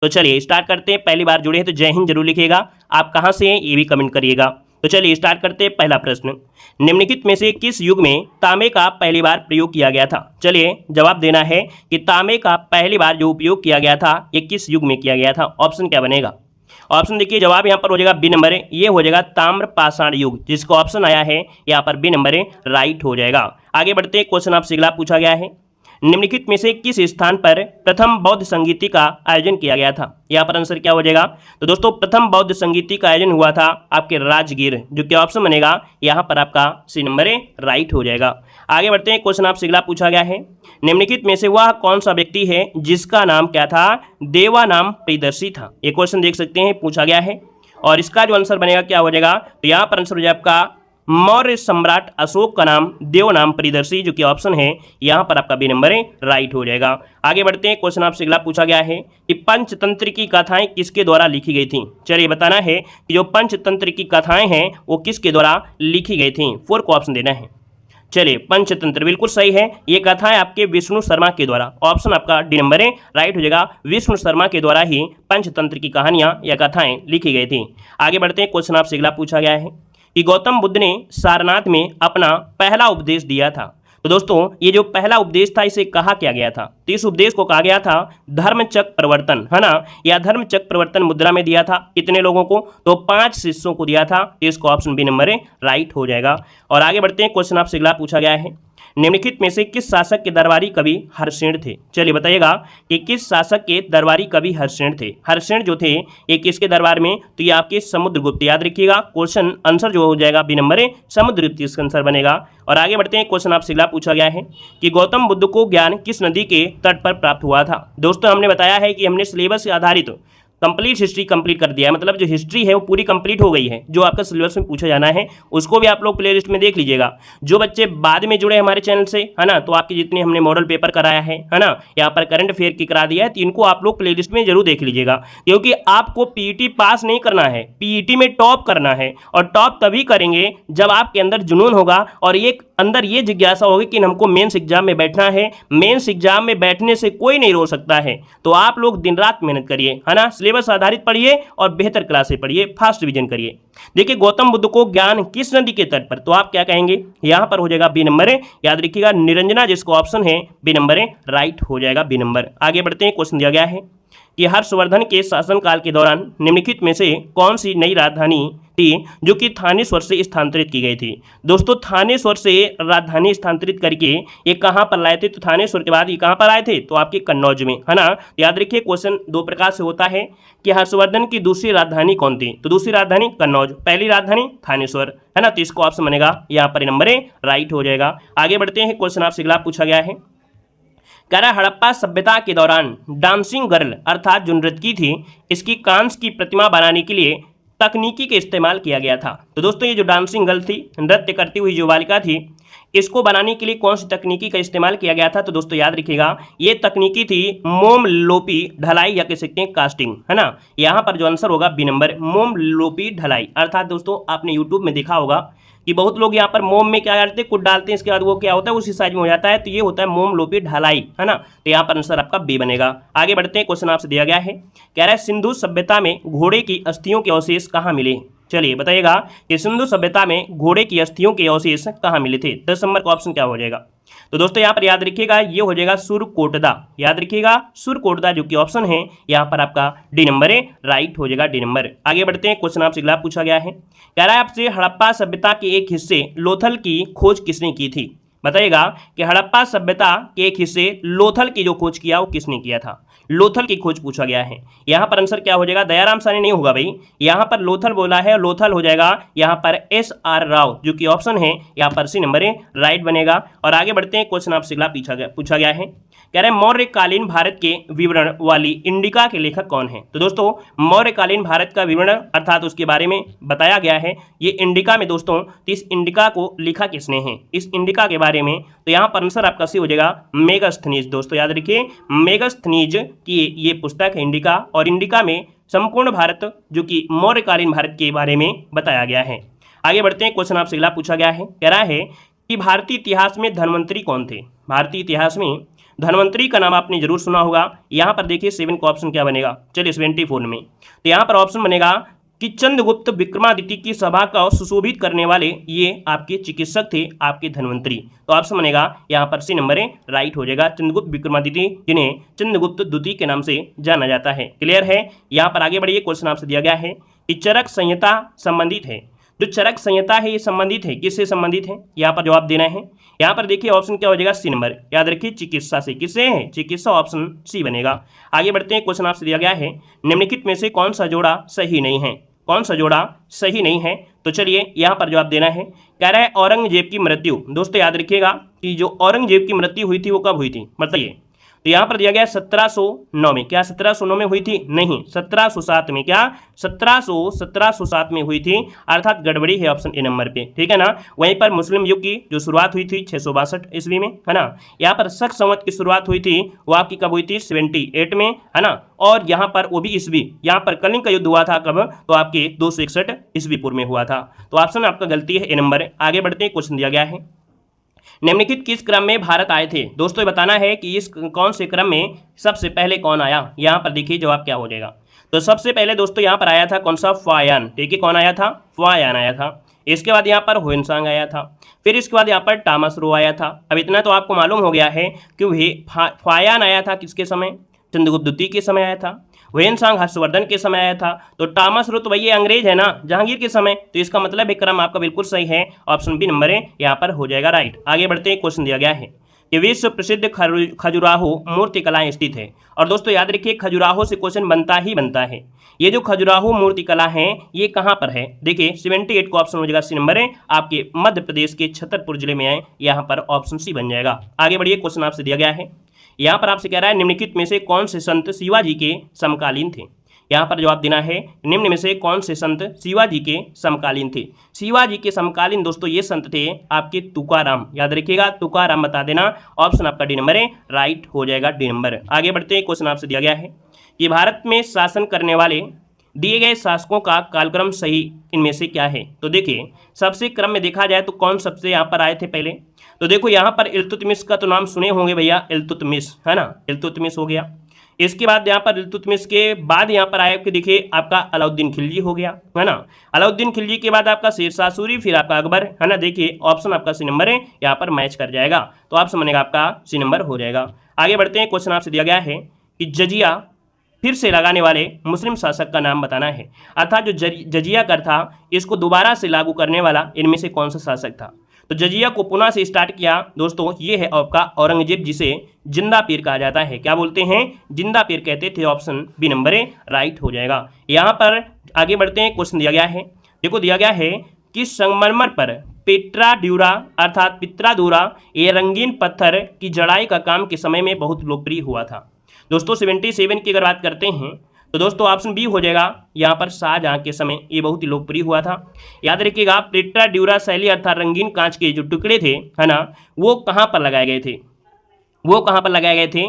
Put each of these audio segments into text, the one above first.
तो चलिए स्टार्ट करते हैं। पहली बार जुड़े हैं तो जय हिंद जरूर लिखिएगा। आप कहाँ से हैं ये भी कमेंट करिएगा। तो चलिए स्टार्ट करते हैं। पहला प्रश्न, निम्नलिखित में से किस युग में तांबे का पहली बार प्रयोग किया गया था? चलिए जवाब देना है कि तांबे का पहली बार जो उपयोग किया गया था ये किस युग में किया गया था। ऑप्शन क्या बनेगा? ऑप्शन देखिए, जवाब यहाँ पर हो जाएगा बी नंबर है, ये हो जाएगा ताम्र पाषाण युग। जिसको ऑप्शन आया है यहाँ पर बी नंबर है, राइट हो जाएगा। आगे बढ़ते हैं। क्वेश्चन आपसे अगला पूछा गया है, निम्नलिखित में से किस स्थान पर प्रथम बौद्ध संगीति का आयोजन किया गया था? यहाँ पर आंसर क्या हो जाएगा? तो दोस्तों प्रथम बौद्ध संगीति का आयोजन हुआ था आपके राजगीर, जो कि ऑप्शन बनेगा यहाँ पर आपका सी नंबर है, राइट हो जाएगा। आगे बढ़ते हैं। क्वेश्चन आपसे अगला पूछा गया है, निम्नलिखित में से वह कौन सा व्यक्ति है जिसका नाम क्या था? देवा नाम प्रियदर्शी था। ये क्वेश्चन देख सकते हैं पूछा गया है और इसका जो आंसर बनेगा क्या हो जाएगा? तो यहाँ पर आंसर हो जाएगा आपका मौर्य सम्राट अशोक का नाम देव नाम प्रियदर्शी, जो कि ऑप्शन है यहाँ पर आपका बी नंबर है, राइट हो जाएगा। आगे बढ़ते हैं। क्वेश्चन आपसे अगला पूछा गया है कि पंचतंत्र की कथाएं किसके द्वारा लिखी गई थी? चलिए बताना है कि जो पंचतंत्र की कथाएं हैं वो किसके द्वारा लिखी गई थी। 4 को ऑप्शन देना है। चलिए पंचतंत्र बिल्कुल सही है, ये कथाएं आपके विष्णु शर्मा के द्वारा, ऑप्शन आपका डी नंबर है, राइट हो जाएगा। विष्णु शर्मा के द्वारा ही पंचतंत्र की कहानियां या कथाएं लिखी गई थी। आगे बढ़ते हैं। क्वेश्चन आपसे अगला पूछा गया है कि गौतम बुद्ध ने सारनाथ में अपना पहला उपदेश दिया था। तो दोस्तों ये जो पहला उपदेश था इसे कहा क्या गया था? तो इस उपदेश को कहा गया था धर्मचक्र प्रवर्तन, है ना, या धर्मचक्र प्रवर्तन मुद्रा में दिया था। कितने लोगों को? तो 5 शिष्यों को दिया था। इसको ऑप्शन बी नंबर है, राइट हो जाएगा। और आगे बढ़ते हैं। क्वेश्चन आपसे अगला पूछा गया है, निम्नलिखित में से किस शासक के दरबारी कवि हर्षेण थे? चलिए बताइएगा कि किस शासक के दरबारी कवि हर्षेण थे। हर्षेण जो थे ये किसके दरबार में? तो ये आपके समुद्रगुप्त, याद रखिएगा। क्वेश्चन आंसर जो हो जाएगा बी नंबर है, समुद्रगुप्त इसका आंसर बनेगा। और आगे बढ़ते हैं। क्वेश्चन आपसे अगला पूछा गया है कि गौतम बुद्ध को ज्ञान किस नदी के तट पर प्राप्त हुआ था? दोस्तों हमने बताया है कि हमने सिलेबस से आधारित कंप्लीट हिस्ट्री कंप्लीट कर दिया है, मतलब जो हिस्ट्री है वो पूरी कंप्लीट हो गई है। जो आपका सिलेबस में पूछा जाना है उसको भी आप लोग प्लेलिस्ट में देख लीजिएगा। जो बच्चे बाद में जुड़े हमारे चैनल से, है ना, तो आपके जितने हमने मॉडल पेपर कराया है ना, यहाँ पर करंट अफेयर की करा दिया है, तो इनको आप लोग प्लेलिस्ट में जरूर देख लीजिएगा। क्योंकि आपको पीईटी पास नहीं करना है, पीईटी में टॉप करना है। और टॉप तभी करेंगे जब आपके अंदर जुनून होगा और एक अंदर ये जिज्ञासा होगी कि हमको मेंस एग्जाम में बैठना है। मेंस एग्जाम में बैठने से कोई नहीं रोक सकता है। तो आप लोग दिन रात मेहनत करिए, है ना, सिलेबस आधारित पढ़िए और बेहतर क्लास से पढ़िए, फास्ट रिवीजन करिए। देखिए गौतम बुद्ध को ज्ञान किस नदी के तट पर? तो आप क्या कहेंगे? यहां पर हो जाएगा बी नंबर है, याद रखिएगा, निरंजना, जिसको ऑप्शन है बी नंबर है, राइट हो जाएगा बी नंबर। आगे बढ़ते हैं। क्वेश्चन दिया गया है कि हर्षवर्धन के शासनकाल के दौरान निम्नलिखित में से कौन सी नई राजधानी थी जो कि थानेश्वर से स्थानांतरित की गई थी? दोस्तों थानेश्वर से राजधानी स्थानांतरित करके ये कहाँ पर लाए थे? तो थानेश्वर के बाद ये कहाँ पर आए थे? तो आपके कन्नौज में, है ना। याद रखिए क्वेश्चन 2 प्रकार से होता है कि हर्षवर्धन की दूसरी राजधानी कौन थी? तो दूसरी राजधानी कन्नौज, पहली राजधानी थानेश्वर, है ना। तो इसको ऑप्शन बनेगा यहाँ पर नंबर है, राइट हो जाएगा। आगे बढ़ते हैं। क्वेश्चन आपसे अगला पूछा गया है, कह रहा हड़प्पा सभ्यता के दौरान डांसिंग गर्ल अर्थात जो नृत्य थी इसकी कांस्य की प्रतिमा बनाने के लिए तकनीकी का इस्तेमाल किया गया था। तो दोस्तों ये जो डांसिंग गर्ल थी, नृत्य करती हुई जो बालिका थी, इसको बनाने के लिए कौन सी तकनीकी का इस्तेमाल किया गया था? तो दोस्तों याद रखिएगा ये तकनीकी थी मोम लोपी ढलाई, या कह सकते हैं कास्टिंग, है ना। यहाँ पर जो आंसर होगा बी नंबर, मोम लोपी ढलाई। अर्थात दोस्तों आपने यूट्यूब में देखा होगा कि बहुत लोग यहाँ पर मोम में क्या करते हैं, कुछ डालते हैं, इसके बाद वो क्या होता है उसी साइज में हो जाता है। तो ये होता है मोम लोपी ढलाई, है ना। तो यहाँ पर आंसर आपका बी बनेगा। आगे बढ़ते हैं। क्वेश्चन आपसे दिया गया है, कह रहा है सिंधु सभ्यता में घोड़े की अस्थियों के अवशेष कहाँ मिले? चलिए बताइएगा कि सिंधु सभ्यता में घोड़े की अस्थियों के अवशेष कहाँ मिले थे? 10 नंबर का ऑप्शन क्या हो जाएगा? तो दोस्तों यहाँ पर याद रखिएगा ये हो जाएगा सुरकोटदा, याद रखिएगा सुरकोटदा, जो कि ऑप्शन है यहाँ पर आपका डी नंबर है, राइट हो जाएगा डी नंबर। आगे बढ़ते हैं। क्वेश्चन आपसे अगला पूछा गया है, कह रहा है आपसे हड़प्पा सभ्यता के एक हिस्से लोथल की खोज किसने की थी? बताइएगा कि हड़प्पा सभ्यता के एक हिस्से लोथल की जो खोज किया वो किसने किया था? लोथल की खोज पूछा गया है। यहाँ पर आंसर क्या हो जाएगा? दयाराम साहनी नहीं होगा भाई, यहाँ पर लोथल बोला है, लोथल हो जाएगा यहाँ पर SR राव, जो कि ऑप्शन है यहाँ पर सी नंबर है, राइट बनेगा। और आगे बढ़ते हैं। क्वेश्चन आपसे अगला पूछा गया है, कह रहे हैं मौर्यकालीन भारत के विवरण वाली इंडिका के लेखक कौन है? तो दोस्तों मौर्यकालीन भारत का विवरण अर्थात उसके बारे में बताया गया है ये इंडिका में। दोस्तों तो इस इंडिका को लिखा किसने है, इस इंडिका के बारे में? तो यहाँ पर आंसर आपका सी हो जाएगा मेगास्थनीज। दोस्तों याद रखिए मेगास्थनीज की ये पुस्तक है इंडिका, और इंडिका में संपूर्ण भारत जो कि मौर्यकालीन भारत के बारे में बताया गया है। आगे बढ़ते हैं। क्वेश्चन आपसे अगला पूछा गया है, कह रहा है कि भारतीय इतिहास में धन्वंतरी कौन थे? भारतीय इतिहास में धन्वंतरी का नाम आपने जरूर सुना होगा। यहाँ पर देखिए 7 का ऑप्शन क्या बनेगा, चलिए 74 में, तो यहाँ पर ऑप्शन बनेगा कि चंद्रगुप्त विक्रमादित्य की सभा का सुशोभित करने वाले ये आपके चिकित्सक थे, आपके धन्वंतरी। तो ऑप्शन बनेगा यहाँ पर सी नंबर राइट हो जाएगा, चंद्रगुप्त विक्रमादित्य जिन्हें चंद्रगुप्त द्वितीय के नाम से जाना जाता है। क्लियर है। यहाँ पर आगे बढ़िए, क्वेश्चन आपसे दिया गया है कि चरक संहिता संबंधित है। जो चरक संहिता है ये संबंधित है, किससे संबंधित है, यहाँ पर जवाब देना है। यहाँ पर देखिए ऑप्शन क्या हो जाएगा, सी नंबर, याद रखिए चिकित्सा से, किससे है, चिकित्सा, ऑप्शन सी बनेगा। आगे बढ़ते हैं, क्वेश्चन आपसे दिया गया है निम्नलिखित में से कौन सा जोड़ा सही नहीं है, कौन सा जोड़ा सही नहीं है, तो चलिए यहाँ पर जवाब देना है। कह रहा है औरंगजेब की मृत्यु, दोस्तों याद रखिएगा कि जो औरंगजेब की मृत्यु हुई थी वो कब हुई थी, बताइए। तो यहाँ पर दिया गया 1709 में, क्या 1709 में हुई थी, नहीं 1707 में, क्या 1707 में हुई थी, अर्थात गड़बड़ी है ऑप्शन ए नंबर पे, ठीक है ना। वहीं पर मुस्लिम युग की जो शुरुआत हुई थी 662 ईस्वी में, है ना। यहाँ पर शक संवत की शुरुआत हुई थी, वो आपकी कब हुई थी, 78 में, है ना। और यहाँ पर वो भी ईस्वी, यहाँ पर कलिंग का युद्ध हुआ था कब, तो आपके 261 ईस्वी पूर्व में हुआ था। तो ऑप्शन आपका गलती है ए नंबर। आगे बढ़ते हैं, क्वेश्चन दिया गया है निम्नलिखित किस क्रम में भारत आए थे। दोस्तों ये बताना है कि इस कौन से क्रम में सबसे पहले कौन आया। यहाँ पर देखिए जवाब क्या हो जाएगा। तो सबसे पहले दोस्तों यहाँ पर आया था कौन सा, फायान, ठीक है, कौन आया था, फायान आया था। इसके बाद यहाँ पर हुएनसांग आया था, फिर इसके बाद यहाँ पर टॉमस रो आया था। अब इतना तो आपको मालूम हो गया है कि फायान आया था किसके समय, चंद्रगुप्त द्वितीय के समय आया था। हुएनसांग हर्षवर्धन के समय आया था। तो टॉमस रो तो भैया अंग्रेज है ना, जहांगीर के समय। तो इसका मतलब क्रम आपका बिल्कुल सही है, ऑप्शन बी नंबर है यहाँ पर हो जाएगा राइट। आगे बढ़ते हैं, क्वेश्चन दिया गया है कि विश्व प्रसिद्ध खजुराहो मूर्ति कला स्थित है। और दोस्तों याद रखिए खजुराहो से क्वेश्चन बनता ही बनता है। ये जो खजुराहो मूर्ति कला है ये कहाँ पर है, देखिए 78 का ऑप्शन हो जाएगा सी नंबर है, आपके मध्य प्रदेश के छतरपुर जिले में है, यहाँ पर ऑप्शन सी बन जाएगा। आगे बढ़िए, क्वेश्चन आपसे दिया गया है, यहाँ पर आपसे कह रहा है निम्नलिखित में से कौन से संत शिवाजी के समकालीन थे। यहाँ पर जवाब देना है निम्न में से कौन से संत शिवाजी के समकालीन थे। शिवाजी के समकालीन दोस्तों ये संत थे आपके तुकाराम, याद रखिएगा तुकाराम बता देना, ऑप्शन आपका डी नंबर है राइट हो जाएगा, डी नंबर। आगे बढ़ते हैं, क्वेश्चन आपसे दिया गया है कि भारत में शासन करने वाले दिए गए शासकों का कालक्रम सही इनमें से क्या है। तो देखिए सबसे क्रम में देखा जाए तो कौन सबसे यहाँ पर आए थे पहले, तो देखो यहाँ पर इल्तुतमिश का तो नाम सुने होंगे भैया, इल्तुतमिश, है ना, इल्तुतमिश हो गया। इसके बाद यहाँ पर इल्तुतमिश के बाद यहाँ पर आया कि देखिए आपका अलाउद्दीन खिलजी हो गया, है ना। अलाउद्दीन खिलजी के बाद आपका शेरशाह सूरी, फिर आपका अकबर, है ना। देखिए ऑप्शन आपका सी नंबर है, यहाँ पर मैच कर जाएगा, तो ऑप्शन बनेगा आपका सी नंबर हो जाएगा। आगे बढ़ते हैं, क्वेश्चन आपसे दिया गया है कि जजिया फिर से लगाने वाले मुस्लिम शासक का नाम बताना है, अर्थात जो जजिया कर था इसको दोबारा से लागू करने वाला इनमें से कौन सा शासक था। तो जजिया को पुनः से स्टार्ट किया दोस्तों ये है आपका औरंगजेब, जिसे जिंदा पीर कहा जाता है। क्या बोलते हैं, जिंदा पीर कहते थे, ऑप्शन बी नंबर है राइट हो जाएगा। यहाँ पर आगे बढ़ते हैं, क्वेश्चन दिया गया है, देखो दिया गया है कि संगमरमर पर पिट्राड्यूरा अर्थात पित्रादूरा ये रंगीन पत्थर की जड़ाई का काम के समय में बहुत लोकप्रिय हुआ था। दोस्तों 77 की अगर बात करते हैं तो दोस्तों ऑप्शन बी हो जाएगा, यहाँ पर शाहजहां के समय ये बहुत ही लोकप्रिय हुआ था। याद रखिएगा पिट्राड्यूरा शैली अर्थात रंगीन कांच के जो टुकड़े थे, है ना, वो कहाँ पर लगाए गए थे, वो कहाँ पर लगाए गए थे।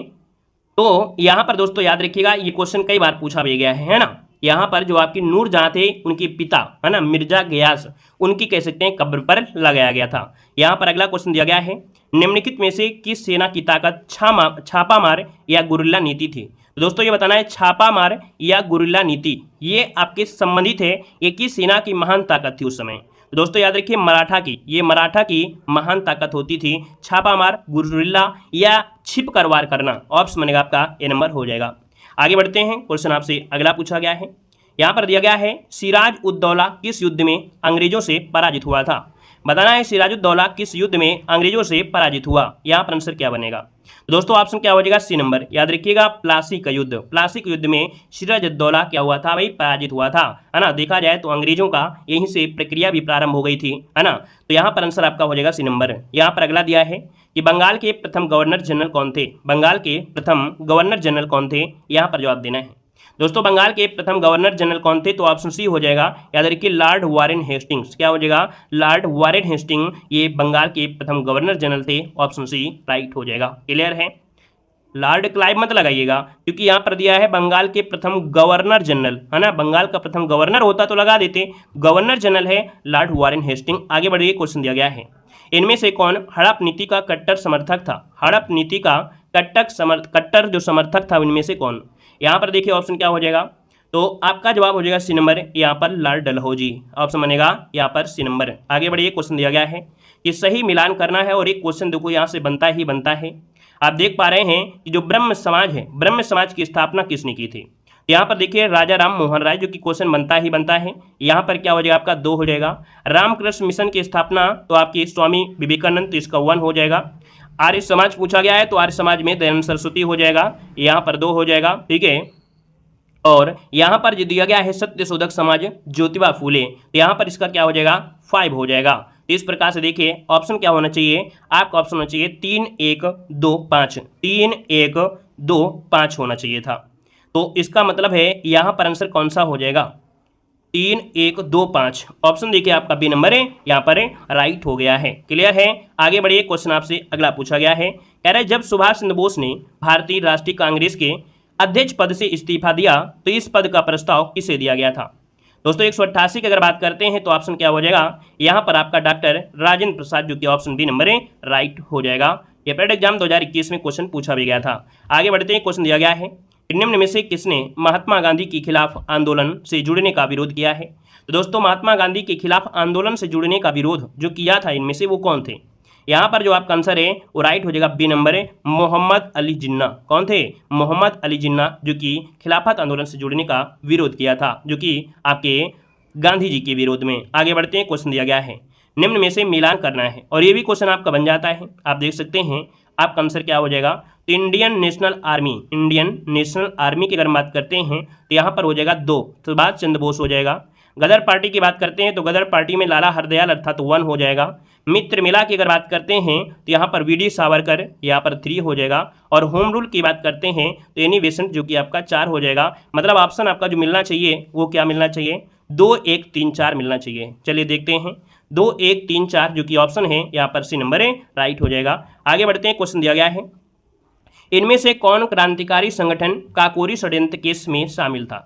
तो यहाँ पर दोस्तों याद रखिएगा ये क्वेश्चन कई बार पूछा भी गया है ना। यहाँ पर जो आपकी नूरजहां थे उनके पिता, है ना, मिर्जा गयास, उनकी कह सकते हैं कब्र पर लगाया गया था। यहाँ पर अगला क्वेश्चन दिया गया है निम्नलिखित में से किस सेना की ताकत छापामार या गुरिल्ला नीति थी। तो दोस्तों ये बताना है छापामार या गुरिल्ला नीति ये आपके संबंधित है, ये किस सेना की महान ताकत थी उस समय। तो दोस्तों याद रखिए मराठा की, ये मराठा की महान ताकत होती थी छापामार, गुरिल्ला या छिप कर वार करना, ऑप्शन बनेगा आपका ए नंबर हो जाएगा। आगे बढ़ते हैं, क्वेश्चन आपसे अगला पूछा गया है, यहाँ पर दिया गया है सिराज उद दौला किस युद्ध में अंग्रेजों से पराजित हुआ था। बताना है सिराज उद दौला किस युद्ध में अंग्रेजों से पराजित हुआ, यहाँ पर आंसर क्या बनेगा। तो दोस्तों ऑप्शन क्या हो जाएगा, सी नंबर, याद रखिएगा प्लासी का युद्ध। प्लासी के युद्ध में सिराज उद दौला क्या हुआ था भाई, पराजित हुआ था, है ना। देखा जाए तो अंग्रेजों का यहीं से प्रक्रिया भी प्रारंभ हो गई थी, है ना। तो यहाँ पर आंसर आपका हो जाएगा सी नंबर। यहाँ पर अगला दिया है कि बंगाल के प्रथम गवर्नर जनरल कौन थे। बंगाल के प्रथम गवर्नर जनरल कौन थे, यहाँ पर जवाब देना है। दोस्तों बंगाल के प्रथम गवर्नर जनरल कौन थे, तो ऑप्शन सी हो जाएगा, याद रखिए लॉर्ड वारेन हेस्टिंग्स। क्या हो जाएगा, लॉर्ड वारेन हेस्टिंग ये बंगाल के प्रथम गवर्नर जनरल थे, ऑप्शन सी राइट हो जाएगा। क्लियर है, लॉर्ड क्लाइव मत लगाइएगा क्योंकि यहाँ पर दिया है बंगाल के प्रथम गवर्नर जनरल, है ना। बंगाल का प्रथम गवर्नर होता तो लगा देते, गवर्नर जनरल है लॉर्ड वारेन हेस्टिंग। आगे बढ़िए, क्वेश्चन दिया गया है इनमें से कौन हड़प नीति का कट्टर समर्थक था। हड़प नीति का कट्टर जो समर्थक था उनमें से कौन। यहाँ पर देखिए ऑप्शन क्या हो जाएगा, तो आपका जवाब हो जाएगा सी नंबर, यहाँ पर लाल डलहौजी ऑप्शन बनेगा यहाँ पर सी नंबर। आगे बढ़िए, क्वेश्चन दिया गया है कि सही मिलान करना है और एक क्वेश्चन देखो यहाँ से बनता ही बनता है। आप देख पा रहे हैं कि जो ब्रह्म समाज है, ब्रह्म समाज की स्थापना किसने की थी। यहाँ पर देखिए राजा राम मोहन राय, जो कि क्वेश्चन बनता ही बनता है। यहाँ पर क्या हो जाएगा आपका 2 हो जाएगा। रामकृष्ण मिशन की स्थापना तो आपकी स्वामी विवेकानंद, तो इसका 1 हो जाएगा। आर्य समाज पूछा गया है तो आर्य समाज में दयानंद सरस्वती हो जाएगा, यहाँ पर 2 हो जाएगा, ठीक है। और यहाँ पर जो दिया गया है सत्य शोधक समाज ज्योतिबा फूले, तो यहाँ पर इसका क्या हो जाएगा 5 हो जाएगा। तो इस प्रकार से देखिए ऑप्शन क्या होना चाहिए आपका, ऑप्शन होना चाहिए 3 1 2 5, 3 1 2 5 होना चाहिए था। तो इसका मतलब है यहाँ पर आंसर कौन सा हो जाएगा, 3 1 2 5। ऑप्शन देखिए आपका बी नंबर है यहाँ पर राइट हो गया है। क्लियर है। आगे बढ़िए, क्वेश्चन आपसे अगला पूछा गया है, कह रहे जब सुभाष चंद्र बोस ने भारतीय राष्ट्रीय कांग्रेस के अध्यक्ष पद से इस्तीफा दिया तो इस पद का प्रस्ताव किसे दिया गया था। दोस्तों 188 की अगर बात करते हैं तो ऑप्शन क्या हो जाएगा, यहाँ पर आपका डॉक्टर राजेंद्र प्रसाद, जो कि ऑप्शन बी नंबर है राइट हो जाएगा। ये पेड एग्जाम 2021 में क्वेश्चन पूछा भी गया था। आगे बढ़ते हैं, क्वेश्चन दिया गया है निम्न में से किसने महात्मा गांधी के खिलाफ आंदोलन से जुड़ने का विरोध किया है। तो दोस्तों महात्मा गांधी के खिलाफ आंदोलन से जुड़ने का विरोध जो किया था इनमें से वो कौन थे। यहाँ पर जो आपका आंसर है वो राइट हो जाएगा, बी नंबर है मोहम्मद अली जिन्ना। कौन थे, मोहम्मद अली जिन्ना, जो कि खिलाफत आंदोलन से जुड़ने का विरोध किया था, जो कि आपके गांधी जी के विरोध में। आगे बढ़ते हैं, क्वेश्चन दिया गया है निम्न में से मिलान करना है, और ये भी क्वेश्चन आपका बन जाता है। आप देख सकते हैं आपका आंसर क्या हो जाएगा, तो Indian national army, Indian national army की अगर बात करते हैं तो यहाँ पर हो जाएगा 2, सुभाष चंद्र बोस हो जाएगा। गदर पार्टी की बात करते हैं तो गदर पार्टी में लाला हरदयाल अर्थात 1 हो जाएगा। मित्र मिला की अगर बात करते हैं तो यहाँ पर वी.डी. सावरकर, यहाँ पर 3 हो जाएगा। और होम रूल की बात करते हैं तो एनी बेसेंट, जो कि आपका 4 हो जाएगा। मतलब ऑप्शन आपका जो मिलना चाहिए वो क्या मिलना चाहिए, 2 1 3 4 मिलना चाहिए। चलिए देखते हैं, 2 1 3 4 जो कि ऑप्शन है यहाँ पर सी नंबर है राइट हो जाएगा। आगे बढ़ते हैं, क्वेश्चन दिया गया है इनमें से कौन क्रांतिकारी संगठन काकोरी षड्यंत्र केस में शामिल था।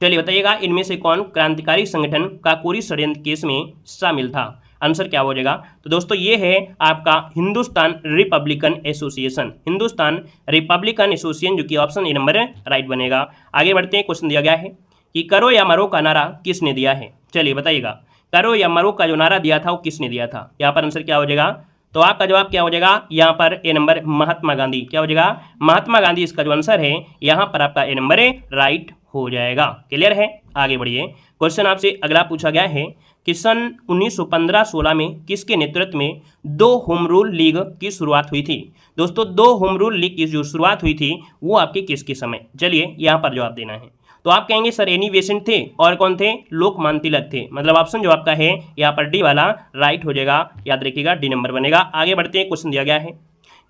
चलिए बताइएगा, इनमें से कौन क्रांतिकारी संगठन काकोरी षड्यंत्र केस में शामिल था। आंसर क्या हो जाएगा, तो दोस्तों ये है आपका Hindustan Republican association, Hindustan Republican association, जो कि ऑप्शन ए नंबर राइट बनेगा। आगे बढ़ते हैं, क्वेश्चन दिया गया है कि करो या मरो का नारा किसने दिया है। चलिए बताइएगा, करो या मरो का जो नारा दिया था वो किसने दिया था। यहाँ पर आंसर क्या हो जाएगा, तो आपका जवाब क्या हो जाएगा, यहाँ पर ए नंबर महात्मा गांधी। क्या हो जाएगा, महात्मा गांधी इसका जो आंसर है यहाँ पर आपका ए नंबर राइट हो जाएगा। क्लियर है। आगे बढ़िए, क्वेश्चन आपसे अगला पूछा गया है कि सन 1915-16 में किसके नेतृत्व में 2 होम रूल लीग की शुरुआत हुई थी। दोस्तों 2 होम रूल लीग की जो शुरुआत हुई थी वो आपके किसके समय। चलिए यहाँ पर जवाब देना है, तो आप कहेंगे सर एनी बेसेंट थे और कौन थे, लोकमान तिलक थे। मतलब ऑप्शन जो आपका है यहाँ पर डी वाला राइट हो जाएगा, याद रखिएगा डी नंबर बनेगा। आगे बढ़ते हैं, क्वेश्चन दिया गया है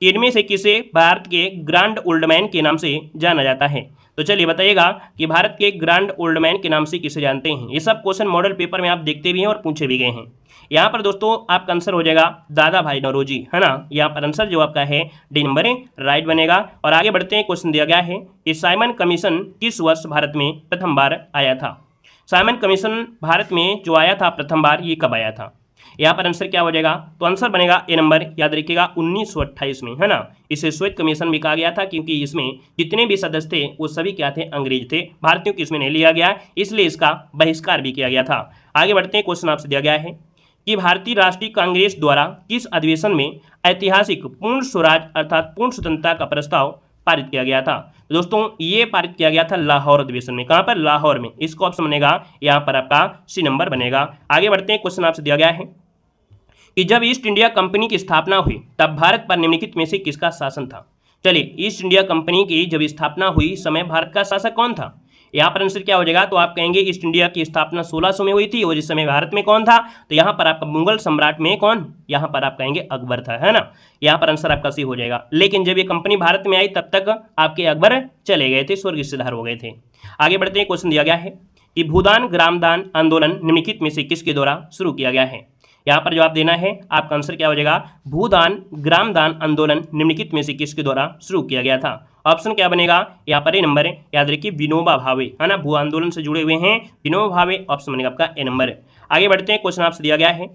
कि इनमें से किसे भारत के ग्रैंड ओल्ड मैन के नाम से जाना जाता है। तो चलिए बताइएगा कि भारत के ग्रैंड ओल्ड मैन के नाम से किसे जानते हैं। ये सब क्वेश्चन मॉडल पेपर में आप देखते भी हैं और पूछे भी गए हैं। यहाँ पर दोस्तों आपका आंसर हो जाएगा दादा भाई नौरोजी, है ना। यहाँ पर आंसर जो आपका है डी नंबर राइट बनेगा। और आगे बढ़ते हैं, क्वेश्चन दिया गया है कि साइमन कमीशन किस वर्ष भारत में प्रथम बार आया था। साइमन कमीशन भारत में जो आया था प्रथम बार, ये कब आया था। यहाँ पर आंसर क्या हो जाएगा, तो आंसर बनेगा ए नंबर, याद रखिएगा 1928 में, है ना। इसे श्वेत कमीशन भी कहा गया था क्योंकि इसमें जितने भी सदस्य थे वो सभी क्या थे, अंग्रेज थे। भारतीयों को इसमें नहीं लिया गया, इसलिए इसका बहिष्कार भी किया गया था। आगे बढ़ते हैं, क्वेश्चन आपसे दिया गया है कि भारतीय राष्ट्रीय कांग्रेस द्वारा किस अधिवेशन में ऐतिहासिक पूर्ण स्वराज अर्थात पूर्ण स्वतंत्रता का प्रस्ताव पारित किया गया था। दोस्तों ये पारित किया गया था लाहौर अधिवेशन में। कहाँ पर, लाहौर में। इसका ऑप्शन बनेगा यहाँ पर आपका सी नंबर बनेगा। आगे बढ़ते हैं, क्वेश्चन आपसे दिया गया है कि जब ईस्ट इंडिया कंपनी की स्थापना हुई तब भारत पर निम्नलिखित में से किसका शासन था। चलिए, ईस्ट इंडिया कंपनी की जब स्थापना हुई समय भारत का शासक कौन था। यहाँ पर आंसर क्या हो जाएगा, तो आप कहेंगे ईस्ट इंडिया की स्थापना 1600 में हुई थी और इस समय भारत में कौन था, तो यहाँ पर आपका मुगल सम्राट में कौन, यहाँ पर आप कहेंगे अकबर था, है ना। यहाँ पर आंसर आपका सी हो जाएगा। लेकिन जब ये कंपनी भारत में आई तब तक आपके अकबर चले गए थे, स्वर्ग सिधार हो गए थे। आगे बढ़ते हैं, क्वेश्चन दिया गया है कि भूदान ग्रामदान आंदोलन निम्नलिखित में से किसके द्वारा शुरू किया गया है। यहाँ पर जवाब देना है, आपका आंसर क्या हो जाएगा, भूदान ग्रामदान आंदोलन निम्नलिखित में से किसके द्वारा शुरू किया गया था। ऑप्शन क्या बनेगा, यहाँ पर ए नंबर है, याद रखिए विनोबा भावे, है ना। भू आंदोलन से जुड़े हुए हैं विनोबा भावे, ऑप्शन बनेगा आपका ए नंबर। आगे बढ़ते हैं, क्वेश्चन आपसे दिया गया है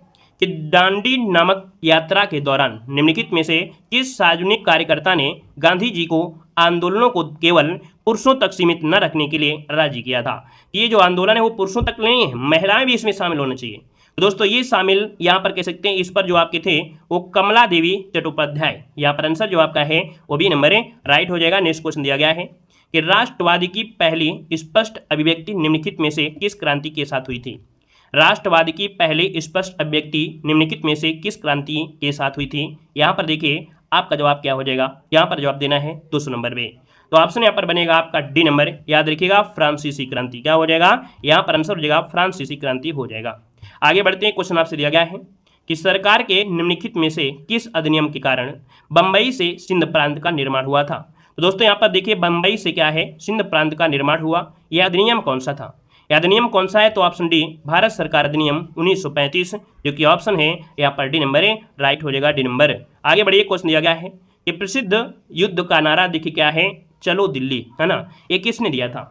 कि दांडी नामक यात्रा के दौरान निम्नलिखित में से किस सार्वजनिक कार्यकर्ता ने गांधी जी को आंदोलनों को केवल पुरुषों तक सीमित न रखने के लिए राजी किया था? ये जो आंदोलन है वो पुरुषों तक नहीं है, महिलाएं भी इसमें शामिल होना चाहिए। तो दोस्तों ये शामिल यहाँ पर कह सकते हैं, इस पर जो आपके थे वो कमला देवी चट्टोपाध्याय। यहाँ पर आंसर जो आपका है वो भी नंबर है, राइट हो जाएगा। नेक्स्ट क्वेश्चन दिया गया है कि राष्ट्रवादी की पहली स्पष्ट अभिव्यक्ति निम्नलिखित में से किस क्रांति के साथ हुई थी? राष्ट्रवादी की पहली स्पष्ट अभिव्यक्ति निम्नलिखित में से किस क्रांति के साथ हुई थी? यहाँ पर देखिए आपका जवाब क्या हो जाएगा, यहाँ पर जवाब देना है 200 नंबर में। तो ऑप्शन यहाँ पर बनेगा आपका डी नंबर, याद रखिएगा फ्रांसीसी क्रांति। क्या हो जाएगा? यहाँ पर आंसर हो जाएगा फ्रांसीसी क्रांति हो जाएगा। आगे बढ़ते हैं, क्वेश्चन आपसे दिया गया है कि सरकार के निम्नलिखित में से किस अधिनियम के कारण बंबई से सिंध प्रांत का निर्माण हुआ था? तो दोस्तों यहाँ पर देखिए बंबई से क्या है, सिंध प्रांत का निर्माण हुआ। यह अधिनियम कौन सा था? यह अधिनियम कौन सा है? तो ऑप्शन डी भारत सरकार अधिनियम 1935, जो कि ऑप्शन है यहाँ पर डी नंबर है, राइट हो जाएगा डी नंबर। आगे बढ़िए, क्वेश्चन दिया गया है कि प्रसिद्ध युद्ध का नारा देखिए क्या है, चलो दिल्ली, है ना। ये किसने दिया था?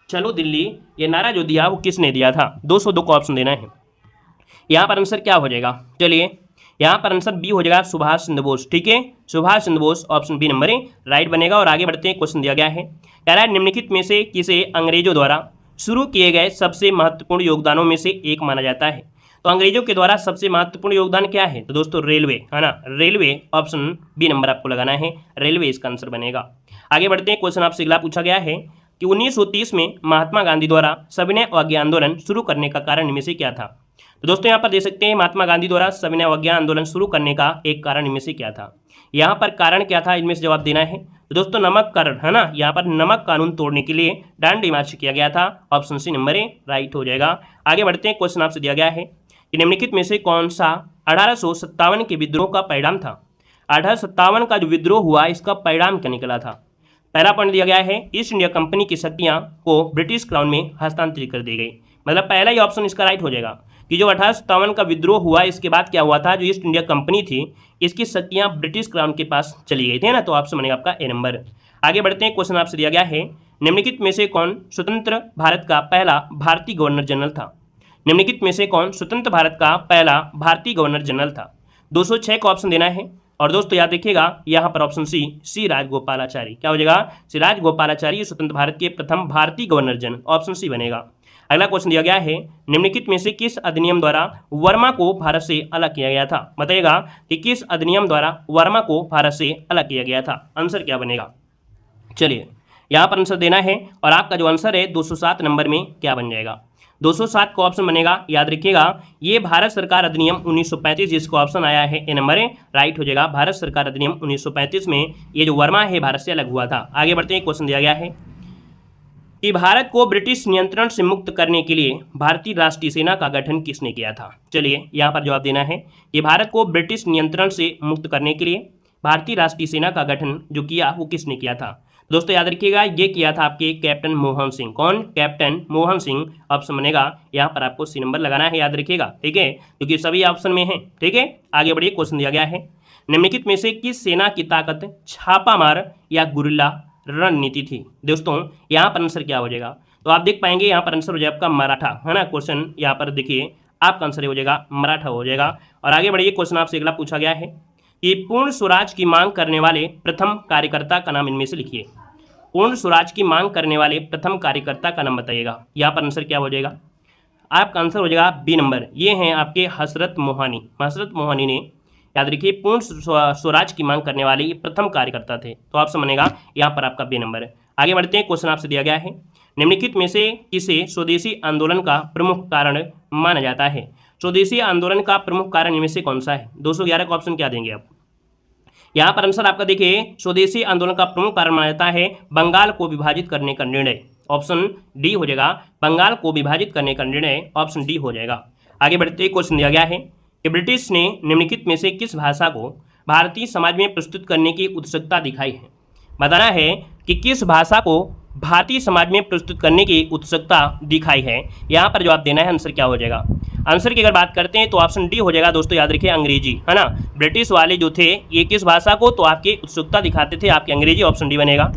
चलो दिल्ली, ये नारा जो दिया वो किसने दिया था? 202 का ऑप्शन देना है। यहाँ पर आंसर क्या हो जाएगा? चलिए यहाँ पर आंसर बी हो जाएगा, सुभाष चंद्र बोस। ठीक है, Subhash Chandra Bose, option B number है, राइट बनेगा। और आगे बढ़ते हैं, क्वेश्चन दिया गया है कह रहा है निम्नलिखित में से किसे अंग्रेजों द्वारा शुरू किए गए सबसे महत्वपूर्ण योगदानों में से एक माना जाता है? तो अंग्रेजों के द्वारा सबसे महत्वपूर्ण योगदान क्या है? तो दोस्तों रेलवे, है ना, रेलवे, ऑप्शन बी नंबर आपको लगाना है, रेलवे इसका आंसर बनेगा। आगे बढ़ते हैं, क्वेश्चन आपसे अगला पूछा गया है कि 1930 में महात्मा गांधी द्वारा सविनय अवज्ञा आंदोलन शुरू करने का कारण इनमें से क्या था? तो दोस्तों यहाँ पर देख सकते हैं महात्मा गांधी द्वारा सविनय अवज्ञा आंदोलन शुरू करने का एक कारण इनमें से क्या था? यहाँ पर कारण क्या था, इनमें से जवाब देना है। तो दोस्तों नमक कारण, है ना, यहाँ पर नमक कानून तोड़ने के लिए दांडी मार्च किया गया था, option c number a, right हो जाएगा। आगे बढ़ते हैं, क्वेश्चन आपसे दिया गया है कि निम्नलिखित में से कौन सा 1857 के विद्रोह का परिणाम था? 1857 का जो विद्रोह हुआ इसका परिणाम क्या निकला था? पहला पॉइंट दिया गया है ईस्ट इंडिया कंपनी की शक्तियां को ब्रिटिश क्राउन में हस्तांतरित कर दी गई। मतलब पहला ही ऑप्शन इसका राइट हो जाएगा कि जो 1857 का विद्रोह हुआ इसके बाद क्या हुआ था, जो ईस्ट इंडिया कंपनी थी इसकी शक्तियां ब्रिटिश क्राउन के पास चली गई थी ना, तो ऑप्शन बनेगा आपका ए नंबर। आगे बढ़ते हैं, क्वेश्चन आपसे दिया गया है निम्नलिखित में से कौन स्वतंत्र भारत का पहला भारतीय गवर्नर जनरल था? निम्नलिखित में से कौन स्वतंत्र भारत का पहला भारतीय गवर्नर जनरल था? 206 का ऑप्शन देना है। और दोस्तों याद रखिएगा यहाँ पर ऑप्शन सी राजगोपालाचारी। क्या हो जाएगा? सी राजगोपालाचारी स्वतंत्र भारत के प्रथम भारतीय गवर्नर जनरल, ऑप्शन सी बनेगा। अगला क्वेश्चन दिया गया है निम्नलिखित में से किस अधिनियम द्वारा वर्मा को भारत से अलग किया गया था? बताइएगा कि किस अधिनियम द्वारा वर्मा को भारत से अलग किया गया था? आंसर क्या बनेगा? चलिए यहाँ पर आंसर देना है और आपका जो आंसर है 207 नंबर में क्या बन जाएगा? 207 का ऑप्शन बनेगा, याद रखिएगा ये भारत सरकार अधिनियम 1935, जिसको ऑप्शन आया है ए नंबर है, राइट हो जाएगा। भारत सरकार अधिनियम 1935 में ये जो वर्मा है भारत से अलग हुआ था। आगे बढ़ते हैं, क्वेश्चन दिया गया है कि भारत को ब्रिटिश नियंत्रण से मुक्त करने के लिए भारतीय राष्ट्रीय सेना का गठन किसने किया था? चलिए यहाँ पर जवाब देना है कि भारत को ब्रिटिश नियंत्रण से मुक्त करने के लिए भारतीय राष्ट्रीय सेना का गठन जो किया वो किसने किया था? दोस्तों याद रखिएगा ये किया था आपके कैप्टन मोहन सिंह। कौन? कैप्टन मोहन सिंह, ऑप्शन बनेगा। यहाँ पर आपको सी नंबर लगाना है, याद रखिएगा, ठीक है, क्योंकि सभी ऑप्शन में है। ठीक है, आगे बढ़िए, क्वेश्चन दिया गया है निम्नलिखित में से किस सेना की ताकत छापामार या गुरिल्ला रणनीति थी? दोस्तों यहाँ पर आंसर क्या हो जाएगा? तो आप देख पाएंगे यहाँ पर आंसर हो जाएगा आपका मराठा, है ना। क्वेश्चन यहाँ पर देखिए आपका आंसर हो जाएगा मराठा हो जाएगा। और आगे बढ़िए, क्वेश्चन आपसे अगला पूछा गया है कि पूर्ण स्वराज की मांग करने वाले प्रथम कार्यकर्ता का नाम इनमें से लिखिए। पूर्ण स्वराज की मांग करने वाले प्रथम कार्यकर्ता का नाम बताइएगा। यहाँ पर आंसर क्या हो जाएगा? आपका आंसर हो जाएगा बी नंबर। ये हैं आपके हसरत मोहानी। हसरत मोहानी ने, याद रखिए, पूर्ण स्वराज की मांग करने वाले ये प्रथम कार्यकर्ता थे, तो ऑप्शन बनेगा यहाँ पर आपका बी नंबर। आगे बढ़ते हैं, क्वेश्चन आपसे दिया गया है निम्नलिखित में से किसे स्वदेशी आंदोलन का प्रमुख कारण माना जाता है? स्वदेशी आंदोलन का प्रमुख कारण इनमें से कौन सा है? 211 का ऑप्शन क्या देंगे आप? यहाँ पर आंसर आपका देखिए स्वदेशी आंदोलन का प्रमुख कारण माना जाता है बंगाल को विभाजित करने का निर्णय, ऑप्शन डी हो जाएगा। बंगाल को विभाजित करने का निर्णय, ऑप्शन डी हो जाएगा। आगे बढ़ते क्वेश्चन दिया गया है कि ब्रिटिश ने निम्नलिखित में से किस भाषा को भारतीय समाज में प्रस्तुत करने की उत्सुकता दिखाई है? बताना है कि किस भाषा को भारतीय समाज में प्रस्तुत करने की उत्सुकता दिखाई है। यहाँ पर जवाब देना है, आंसर क्या हो जाएगा? आंसर की अगर बात करते हैं तो ऑप्शन डी हो जाएगा। दोस्तों याद रखिए अंग्रेजी, है ना। ब्रिटिश वाले जो थे ये किस भाषा को तो आपकी उत्सुकता दिखाते थे, आपके अंग्रेजी, ऑप्शन डी बनेगा।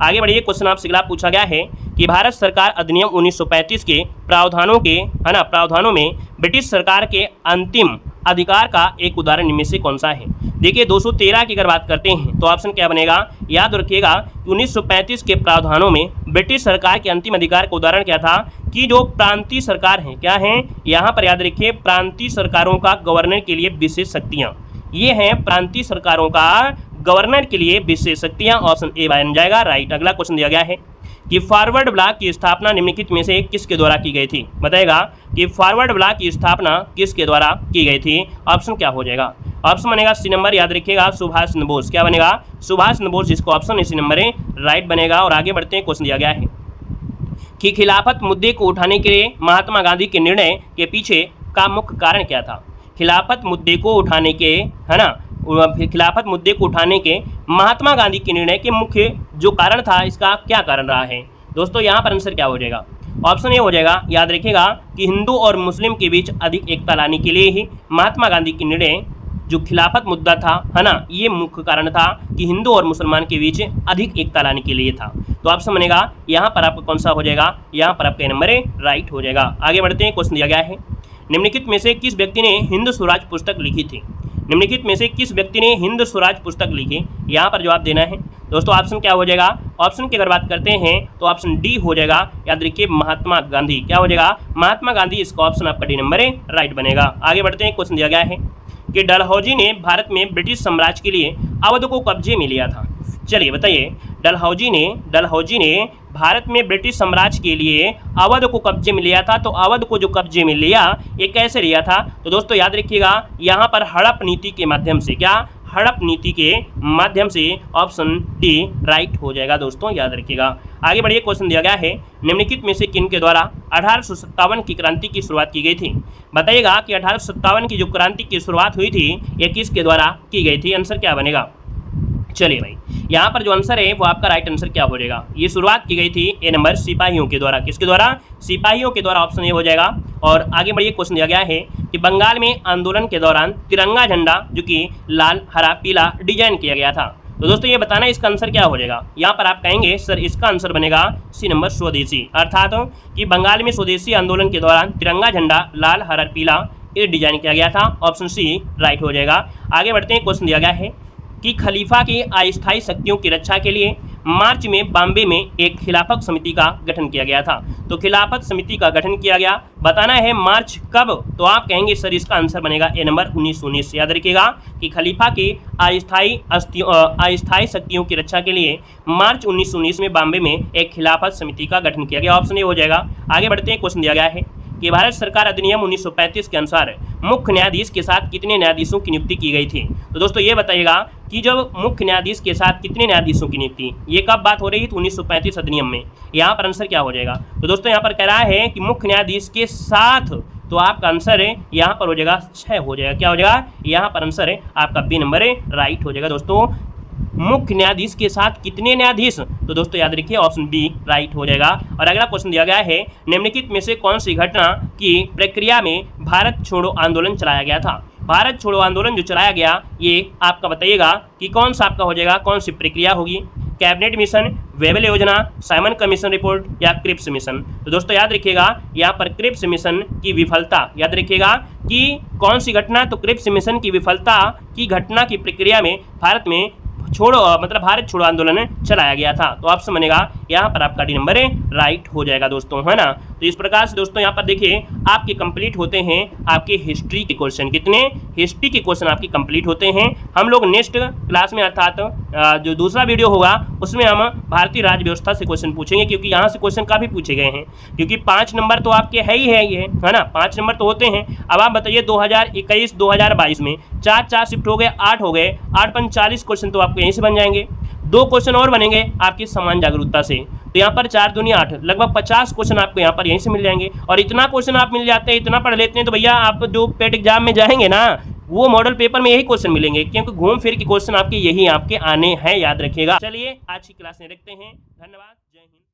आगे बढ़िए, क्वेश्चन आपसे अगला पूछा गया है कि भारत सरकार अधिनियम 1935 के प्रावधानों के, है ना, प्रावधानों में ब्रिटिश सरकार के अंतिम अधिकार का एक उदाहरण इनमें से कौन सा है? देखिए 213 की अगर बात करते हैं तो ऑप्शन क्या बनेगा? याद रखिएगा 1935 के प्रावधानों में ब्रिटिश सरकार के अंतिम अधिकार का उदाहरण क्या था कि जो प्रांतीय सरकार है, क्या है यहाँ पर याद रखिए, प्रांतीय सरकारों का गवर्नर के लिए विशेष शक्तियाँ, ये हैं प्रांतीय सरकारों का गवर्नर के लिए विशेष शक्तियाँ। ऑप्शन ए बन जाएगा राइट। अगला क्वेश्चन दिया गया है कि फॉरवर्ड ब्लॉक की स्थापना निम्नलिखित में से किसके द्वारा की गई थी? बताएगा कि फॉरवर्ड ब्लॉक की स्थापना किसके द्वारा की गई थी? ऑप्शन क्या हो जाएगा? ऑप्शन बनेगा सी नंबर, याद रखिएगा सुभाष चंद्र बोस। क्या बनेगा? सुभाष चंद्र बोस, जिसको ऑप्शन इसी नंबर है राइट बनेगा। और आगे बढ़ते हैं, क्वेश्चन दिया गया है कि खिलाफत मुद्दे को उठाने के लिए महात्मा गांधी के निर्णय के पीछे का मुख्य कारण क्या था? खिलाफत मुद्दे को उठाने के, है ना, खिलाफत मुद्दे को उठाने के महात्मा गांधी के निर्णय के मुख्य जो कारण था, इसका क्या कारण रहा है? दोस्तों यहाँ पर आंसर क्या हो जाएगा? ऑप्शन ए हो जाएगा, याद रखिएगा कि हिंदू और मुस्लिम के बीच अधिक एकता लाने के लिए ही महात्मा गांधी के निर्णय जो खिलाफत मुद्दा था, है ना, ये मुख्य कारण था कि हिंदू और मुसलमान के बीच अधिक एकता लाने के लिए था। तो ऑप्शन बनेगा यहाँ पर आपका कौन सा हो जाएगा? यहाँ पर आपका नंबर राइट हो जाएगा। आगे बढ़ते हैं, क्वेश्चन दिया गया है निम्नलिखित में से किस व्यक्ति ने हिंद स्वराज पुस्तक लिखी थी? निम्नलिखित में से किस व्यक्ति ने हिंद स्वराज पुस्तक लिखी? यहाँ पर जवाब देना है दोस्तों। ऑप्शन क्या हो जाएगा? ऑप्शन की अगर बात करते हैं तो ऑप्शन डी हो जाएगा, याद रखिए महात्मा गांधी। क्या हो जाएगा? महात्मा गांधी, इसका ऑप्शन आपका डी नंबर राइट बनेगा। आगे बढ़ते हैं, क्वेश्चन दिया गया है कि डलहौजी ने भारत में ब्रिटिश साम्राज्य के लिए अवध को कब्जे में लिया था। चलिए बताइए, डलहौजी ने भारत में ब्रिटिश साम्राज्य के लिए अवध को कब्जे में लिया था। तो अवध को जो कब्जे में लिया, ये कैसे लिया था? तो दोस्तों याद रखिएगा यहाँ पर हड़प नीति के माध्यम से। क्या? हड़प नीति के माध्यम से। ऑप्शन डी राइट हो जाएगा दोस्तों, याद रखिएगा। आगे बढ़िए, क्वेश्चन दिया गया है निम्नलिखित में से किन के द्वारा 1857 की क्रांति की शुरुआत की गई थी? बताइएगा कि 1857 की जो क्रांति की शुरुआत हुई थी, ये किसके द्वारा की गई थी? आंसर क्या बनेगा? चलिए भाई, यहाँ पर जो आंसर है वो आपका राइट आंसर क्या हो जाएगा? ये शुरुआत की गई थी ए नंबर सिपाहियों के द्वारा। किसके द्वारा? सिपाहियों के द्वारा, ऑप्शन ए हो जाएगा। और आगे बढ़िए, क्वेश्चन दिया गया है कि बंगाल में आंदोलन के दौरान तिरंगा झंडा जो कि लाल हरा पीला डिजाइन किया गया था। तो दोस्तों ये बताना इसका आंसर क्या हो जाएगा? यहाँ पर आप कहेंगे सर इसका आंसर बनेगा सी नंबर स्वदेशी, अर्थात कि बंगाल में स्वदेशी आंदोलन के दौरान तिरंगा झंडा लाल हरा पीला ये डिजाइन किया गया था। ऑप्शन सी राइट हो जाएगा। आगे बढ़ते हैं, क्वेश्चन दिया गया है कि खलीफा की अस्थायी शक्तियों की रक्षा के लिए मार्च में बॉम्बे में एक खिलाफत समिति का गठन किया गया था। तो खिलाफत समिति का गठन किया गया, बताना है मार्च कब? तो आप कहेंगे सर इसका आंसर बनेगा ए नंबर 1919। याद रखिएगा कि खलीफा की अस्थायी शक्तियों की रक्षा के लिए मार्च 1919 में बॉम्बे में एक खिलाफत समिति का गठन किया गया। ऑप्शन ए हो जाएगा। आगे बढ़ते हैं, क्वेश्चन दिया गया है कि भारत सरकार अधिनियम 1935 के अनुसार मुख्य न्यायाधीश के साथ कितने न्यायाधीशों की नियुक्ति की गई थी? तो दोस्तों ये बताइएगा कि जब मुख्य न्यायाधीश के साथ कितने न्यायाधीशों की नियुक्ति, ये कब बात हो रही थी? 1935 अधिनियम में। यहाँ पर आंसर क्या हो जाएगा? तो दोस्तों यहाँ पर कह रहा है कि मुख्य न्यायाधीश के साथ, तो आपका आंसर है यहाँ पर हो जाएगा 6 हो जाएगा। क्या हो जाएगा? यहाँ पर आंसर है आपका बी नंबर राइट हो जाएगा दोस्तों। मुख्य न्यायाधीश के साथ कितने न्यायाधीश? तो दोस्तों याद रखिए ऑप्शन बी राइट हो जाएगा। और अगला क्वेश्चन दिया गया है निम्नलिखित में से कौन सी घटना की प्रक्रिया में भारत छोड़ो आंदोलन चलाया गया था? भारत छोड़ो आंदोलन जो चलाया गया, ये आपका बताइएगा कि कौन सा आपका हो जाएगा, कौन सी प्रक्रिया होगी? कैबिनेट मिशन, वेबल योजना, साइमन कमीशन रिपोर्ट या क्रिप्स मिशन? तो दोस्तों याद रखिएगा यहाँ पर क्रिप्स मिशन की विफलता, याद रखिएगा कि कौन सी घटना? तो क्रिप्स मिशन की विफलता की घटना की प्रक्रिया में भारत में भारत छोड़ो आंदोलन चलाया गया था। तो ऑप्शन बनेगा यहाँ पर आपका डी नंबर राइट हो जाएगा दोस्तों, है ना। तो इस प्रकार से दोस्तों यहाँ पर देखिए आपके कंप्लीट होते हैं आपके हिस्ट्री के क्वेश्चन। कितने? हिस्ट्री के क्वेश्चन आपके कंप्लीट होते हैं। हम लोग नेक्स्ट क्लास में अर्थात जो दूसरा वीडियो होगा उसमें हम भारतीय राज्य व्यवस्था से क्वेश्चन पूछेंगे, क्योंकि यहाँ से क्वेश्चन काफ़ी पूछे गए हैं, क्योंकि 5 नंबर तो आपके है ही है, ये है ना, 5 नंबर तो होते हैं। अब आप बताइए 2021-2022 में 4 शिफ्ट हो गए, 8 हो गए, 8 × 40 क्वेश्चन तो आपको यहीं से बन जाएंगे। 2 क्वेश्चन और बनेंगे आपकी समान जागरूकता से, तो यहाँ पर 4 दूनी 8, लगभग 50 क्वेश्चन आपको यहाँ पर यहीं से मिल जाएंगे। और इतना क्वेश्चन आप मिल जाते हैं, इतना पढ़ लेते हैं, तो भैया आप जो पेट एग्जाम में जाएंगे ना, वो मॉडल पेपर में यही क्वेश्चन मिलेंगे, क्योंकि घूम फिर के क्वेश्चन आपके यही आपके आने हैं, याद रखिएगा। चलिए आज की क्लास में रखते हैं। धन्यवाद। जय हिंद।